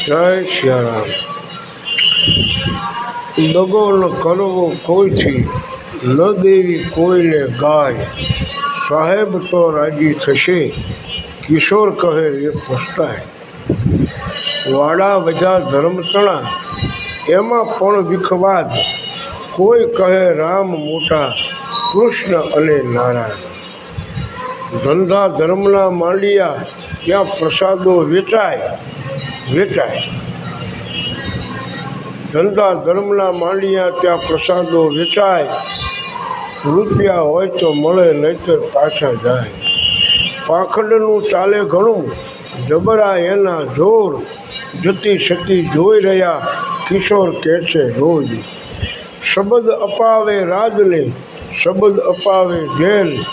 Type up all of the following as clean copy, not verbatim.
જય સિયારામ। દગો ન કરવો કોઈથી, ન દેવી કોઈને ગાય, સાહેબ તો રાજી થશે, કિશોર કહે એ પસ્તાય। વાડા વજા ધર્મતણા, એમાં પણ વિખવાદ, કોઈ કહે રામ મોટા, કૃષ્ણ અને નારાયણ। ધંધા ધર્મના માંડિયા, ત્યાં પ્રસાદો વેચાય। ધંધા ધર્મના માંડિયા, ત્યાં પ્રસાદો વેચાય। રૂપિયા હોય તો મળે, નહીતર પાછા જાય। પાખંડનું ચાલે ઘણું, જબરા એના જોર, જતી સતી જોઈ રહ્યા, કિશોર કહે છે રોજ। શબ્દ અપાવે રાજને, શબ્દ અપાવે જેલ,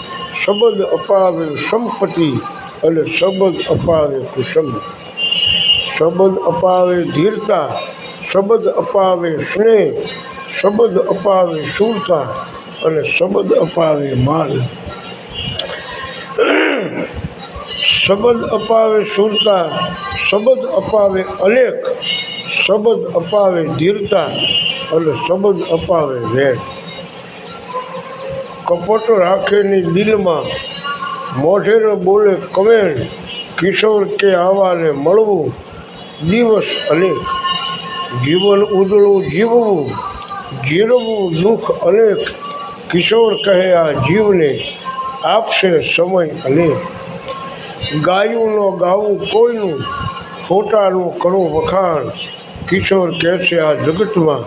શબ્દ અપાવે સંપત્તિ, અને શબ્દ અપાવે કુસંગ। શબ્દ અપાવે ધીરતા, શબ્દ અપાવે સ્નેહ, શબ્દ અપાવે શૂરતા, અને શબ્દ અપાવે માન। શબ્દ અપાવે શૂરતા, શબ્દ અપાવે અનેક, શબ્દ અપાવે ધીરતા, અને શબ્દ અપાવે વેર। કપટ રાખેની દિલમાં, મોઢે ન બોલે કમેણ, કિશોર કે આવાને મળવું દિવસ અનેક। જીવન ઉજળું જીવવું, જીરવું દુઃખ અનેક, કિશોર કહે આ જીવને આપશે સમય અનેક। ગાયું ન ગાવું કોઈનું, ખોટાનું કરું વખાણ, કિશોર કહે છે આ જગતમાં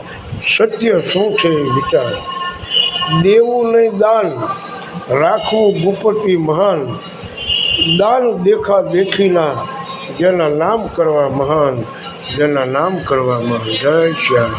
સત્ય શું છે વિચાર। દેવું નહીં દાન, રાખવું ગુપતિ મહાન, દાન દેખા દેખીના, જેના નામ કરવા મહાન, જેના નામ કરવા મહાન। જય શ્રી રામ।